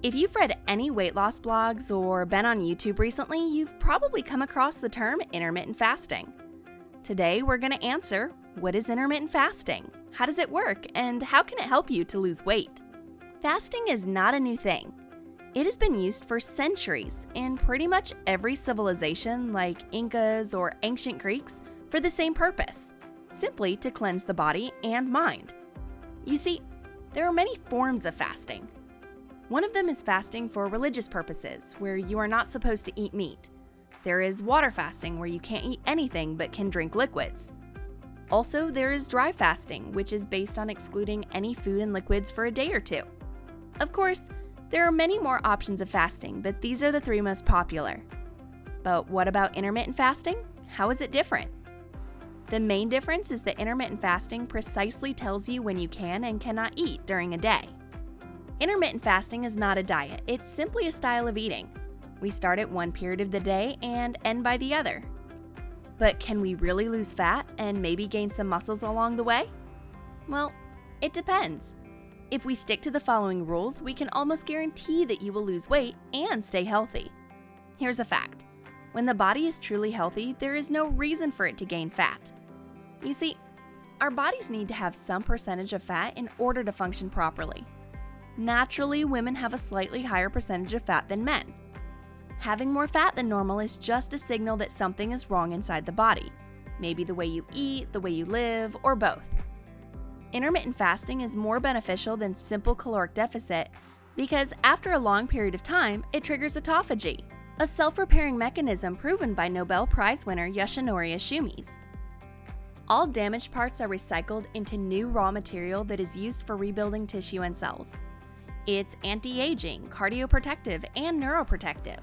If you've read any weight loss blogs or been on YouTube recently, you've probably come across the term intermittent fasting. Today, we're going to answer, what is intermittent fasting? How does it work? And how can it help you to lose weight? Fasting is not a new thing. It has been used for centuries in pretty much every civilization like Inkas or ancient Greeks for the same purpose, simply to cleanse the body and mind. You see, there are many forms of fasting. One of them is fasting for religious purposes, where you are not supposed to eat meat. There is water fasting, where you can't eat anything but can drink liquids. Also, there is dry fasting, which is based on excluding any food and liquids for a day or two. Of course, there are many more options of fasting, but these are the three most popular. But what about intermittent fasting? How is it different? The main difference is that intermittent fasting precisely tells you when you can and cannot eat during a day. Intermittent fasting is not a diet, it's simply a style of eating. We start at one period of the day and end by the other. But can we really lose fat and maybe gain some muscles along the way? Well, it depends. If we stick to the following rules, we can almost guarantee that you will lose weight and stay healthy. Here's a fact. When the body is truly healthy, there is no reason for it to gain fat. You see, our bodies need to have some percentage of fat in order to function properly. Naturally, women have a slightly higher percentage of fat than men. Having more fat than normal is just a signal that something is wrong inside the body. Maybe the way you eat, the way you live, or both. Intermittent fasting is more beneficial than simple caloric deficit because after a long period of time, it triggers autophagy, a self-repairing mechanism proven by Nobel Prize winner Yoshinori Ishimis. All damaged parts are recycled into new raw material that is used for rebuilding tissue and cells. It's anti-aging, cardioprotective, and neuroprotective.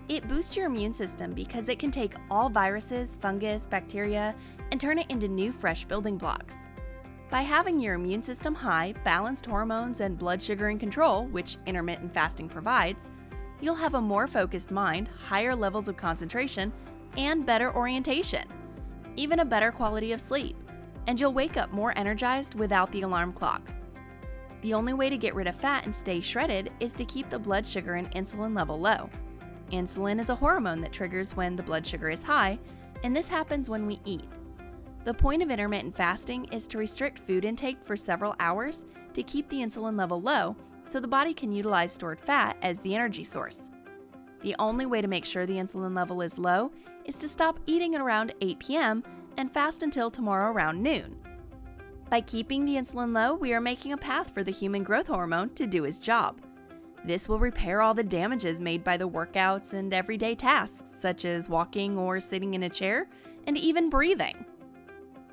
It boosts your immune system because it can take all viruses, fungus, bacteria, and turn it into new fresh building blocks. By having your immune system high, balanced hormones, and blood sugar in control, which intermittent fasting provides, you'll have a more focused mind, higher levels of concentration, and better orientation, even a better quality of sleep, and you'll wake up more energized without the alarm clock. The only way to get rid of fat and stay shredded is to keep the blood sugar and insulin level low. Insulin is a hormone that triggers when the blood sugar is high, and this happens when we eat. The point of intermittent fasting is to restrict food intake for several hours to keep the insulin level low so the body can utilize stored fat as the energy source. The only way to make sure the insulin level is low is to stop eating at around 8 p.m. and fast until tomorrow around noon. By keeping the insulin low, we are making a path for the human growth hormone to do its job. This will repair all the damages made by the workouts and everyday tasks, such as walking or sitting in a chair, and even breathing.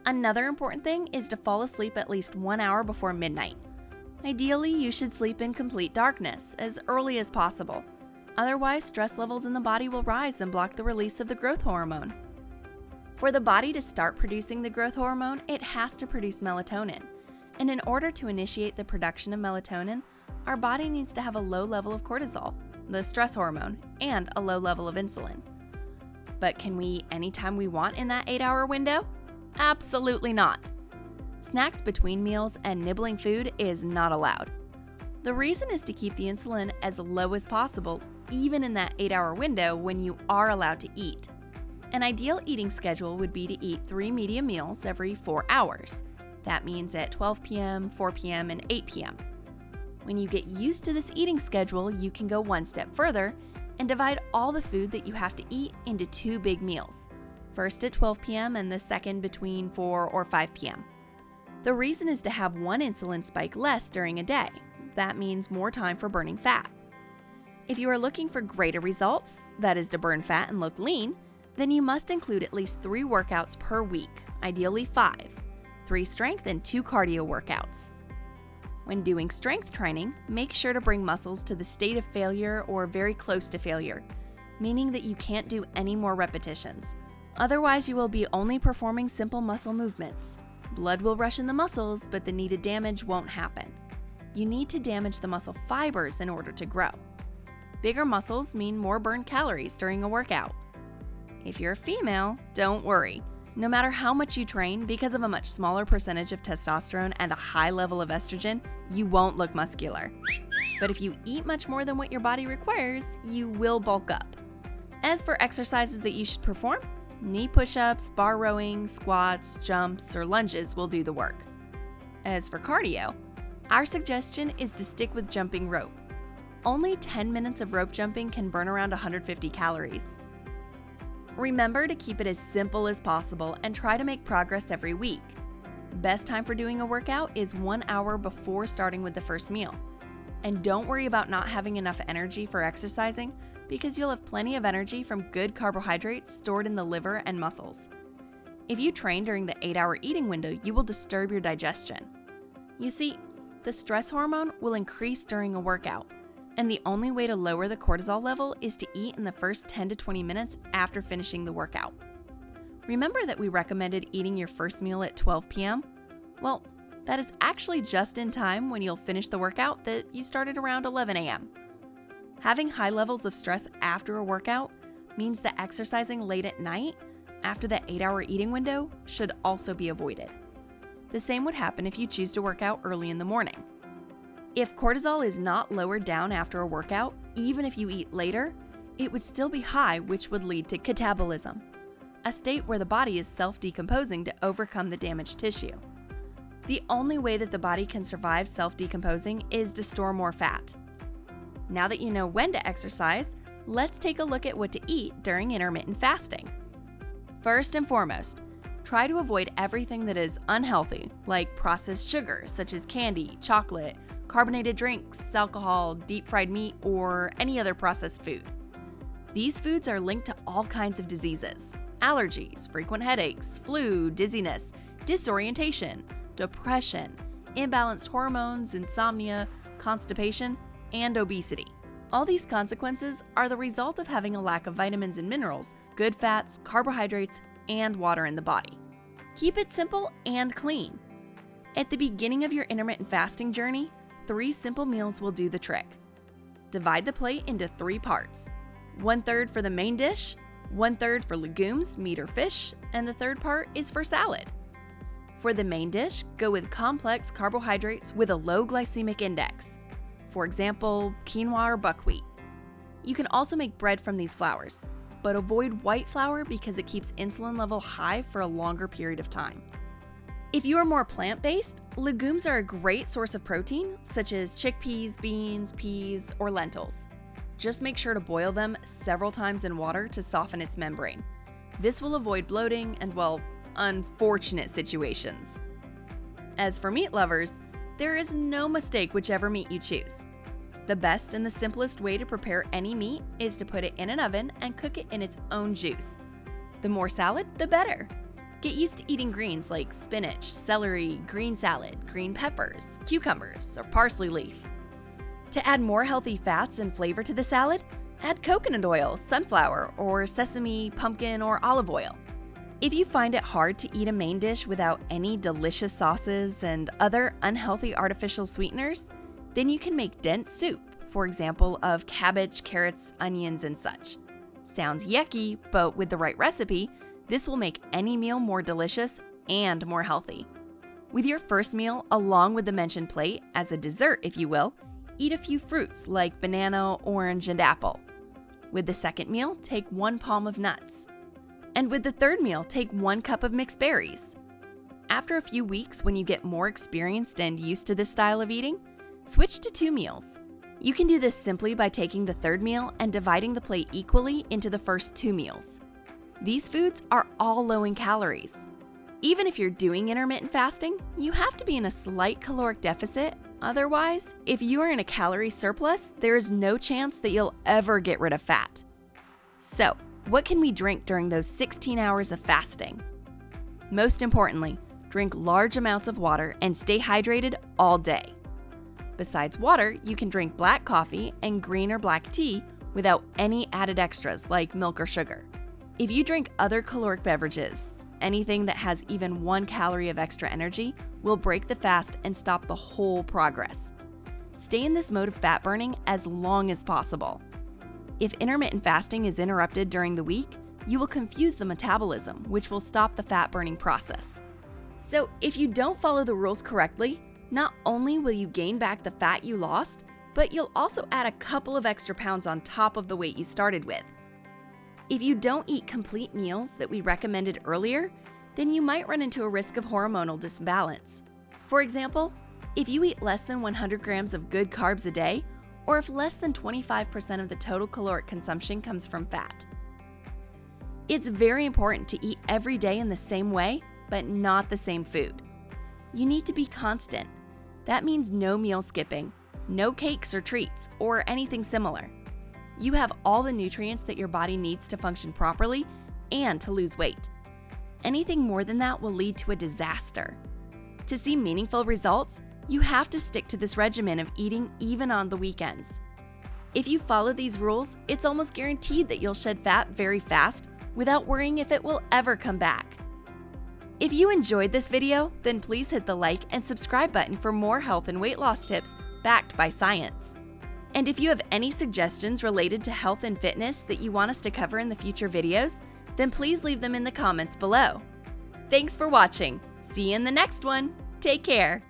Another important thing is to fall asleep at least 1 hour before midnight. Ideally, you should sleep in complete darkness as early as possible. Otherwise, stress levels in the body will rise and block the release of the growth hormone. For the body to start producing the growth hormone, it has to produce melatonin. And in order to initiate the production of melatonin, our body needs to have a low level of cortisol, the stress hormone, and a low level of insulin. But can we eat anytime we want in that 8-hour window? Absolutely not. Snacks between meals and nibbling food is not allowed. The reason is to keep the insulin as low as possible, even in that 8-hour window when you are allowed to eat. An ideal eating schedule would be to eat 3 medium meals every 4 hours. That means at 12 p.m., 4 p.m., and 8 p.m. When you get used to this eating schedule, you can go one step further and divide all the food that you have to eat into 2 big meals. First at 12 p.m. and the second between 4 or 5 p.m. The reason is to have one insulin spike less during a day. That means more time for burning fat. If you are looking for greater results, that is to burn fat and look lean, then you must include at least 3 workouts per week, ideally 5, 3 strength and 2 cardio workouts. When doing strength training, make sure to bring muscles to the state of failure or very close to failure, meaning that you can't do any more repetitions. Otherwise, you will be only performing simple muscle movements. Blood will rush in the muscles, but the needed damage won't happen. You need to damage the muscle fibers in order to grow. Bigger muscles mean more burned calories during a workout. If you're a female, don't worry. No matter how much you train, because of a much smaller percentage of testosterone and a high level of estrogen, you won't look muscular. But if you eat much more than what your body requires, you will bulk up. As for exercises that you should perform, knee push-ups, bar rowing, squats, jumps, or lunges will do the work. As for cardio, our suggestion is to stick with jumping rope. Only 10 minutes of rope jumping can burn around 150 calories. Remember to keep it as simple as possible and try to make progress every week. Best time for doing a workout is 1 hour before starting with the first meal. And don't worry about not having enough energy for exercising, because you'll have plenty of energy from good carbohydrates stored in the liver and muscles. If you train during the 8-hour eating window, you will disturb your digestion. You see, the stress hormone will increase during a workout, and the only way to lower the cortisol level is to eat in the first 10 to 20 minutes after finishing the workout. Remember that we recommended eating your first meal at 12 p.m.? Well, that is actually just in time when you'll finish the workout that you started around 11 a.m. Having high levels of stress after a workout means that exercising late at night, after the 8-hour eating window, should also be avoided. The same would happen if you choose to work out early in the morning. If cortisol is not lowered down after a workout, even if you eat later, it would still be high, which would lead to catabolism, a state where the body is self-decomposing to overcome the damaged tissue. The only way that the body can survive self-decomposing is to store more fat. Now that you know when to exercise, let's take a look at what to eat during intermittent fasting. First and foremost, try to avoid everything that is unhealthy, like processed sugar such as candy, chocolate, carbonated drinks, alcohol, deep-fried meat, or any other processed food. These foods are linked to all kinds of diseases: allergies, frequent headaches, flu, dizziness, disorientation, depression, imbalanced hormones, insomnia, constipation, and obesity. All these consequences are the result of having a lack of vitamins and minerals, good fats, carbohydrates, and water in the body. Keep it simple and clean. At the beginning of your intermittent fasting journey, 3 simple meals will do the trick. Divide the plate into 3 parts: 1/3 for the main dish, 1/3 for legumes, meat or fish, and the 3rd part is for salad. For the main dish, go with complex carbohydrates with a low glycemic index. For example, quinoa or buckwheat. You can also make bread from these flours, but avoid white flour because it keeps insulin level high for a longer period of time. If you are more plant-based, legumes are a great source of protein, such as chickpeas, beans, peas, or lentils. Just make sure to boil them several times in water to soften its membrane. This will avoid bloating and, well, unfortunate situations. As for meat lovers, there is no mistake whichever meat you choose. The best and the simplest way to prepare any meat is to put it in an oven and cook it in its own juice. The more salad, the better. Get used to eating greens like spinach, celery, green salad, green peppers, cucumbers, or parsley leaf. To add more healthy fats and flavor to the salad, add coconut oil, sunflower, or sesame, pumpkin, or olive oil. If you find it hard to eat a main dish without any delicious sauces and other unhealthy artificial sweeteners, then you can make dense soup, for example, of cabbage, carrots, onions, and such. Sounds yucky, but with the right recipe, this will make any meal more delicious and more healthy. With your first meal, along with the mentioned plate, as a dessert if you will, eat a few fruits like banana, orange, and apple. With the second meal, take 1 palm of nuts. And with the third meal, take 1 cup of mixed berries. After a few weeks, when you get more experienced and used to this style of eating, switch to 2 meals. You can do this simply by taking the third meal and dividing the plate equally into the first 2 meals. These foods are all low in calories. Even if you're doing intermittent fasting, you have to be in a slight caloric deficit. Otherwise, if you are in a calorie surplus, there is no chance that you'll ever get rid of fat. So, what can we drink during those 16 hours of fasting? Most importantly, drink large amounts of water and stay hydrated all day. Besides water, you can drink black coffee and green or black tea without any added extras like milk or sugar. If you drink other caloric beverages, anything that has even 1 calorie of extra energy will break the fast and stop the whole progress. Stay in this mode of fat burning as long as possible. If intermittent fasting is interrupted during the week, you will confuse the metabolism, which will stop the fat burning process. So if you don't follow the rules correctly, not only will you gain back the fat you lost, but you'll also add a couple of extra pounds on top of the weight you started with. If you don't eat complete meals that we recommended earlier, then you might run into a risk of hormonal disbalance. For example, if you eat less than 100 grams of good carbs a day, or if less than 25% of the total caloric consumption comes from fat. It's very important to eat every day in the same way, but not the same food. You need to be constant. That means no meal skipping, no cakes or treats, or anything similar. You have all the nutrients that your body needs to function properly and to lose weight. Anything more than that will lead to a disaster. To see meaningful results, you have to stick to this regimen of eating even on the weekends. If you follow these rules, it's almost guaranteed that you'll shed fat very fast without worrying if it will ever come back. If you enjoyed this video, then please hit the like and subscribe button for more health and weight loss tips backed by science. And if you have any suggestions related to health and fitness that you want us to cover in the future videos, then please leave them in the comments below. Thanks for watching. See you in the next one. Take care.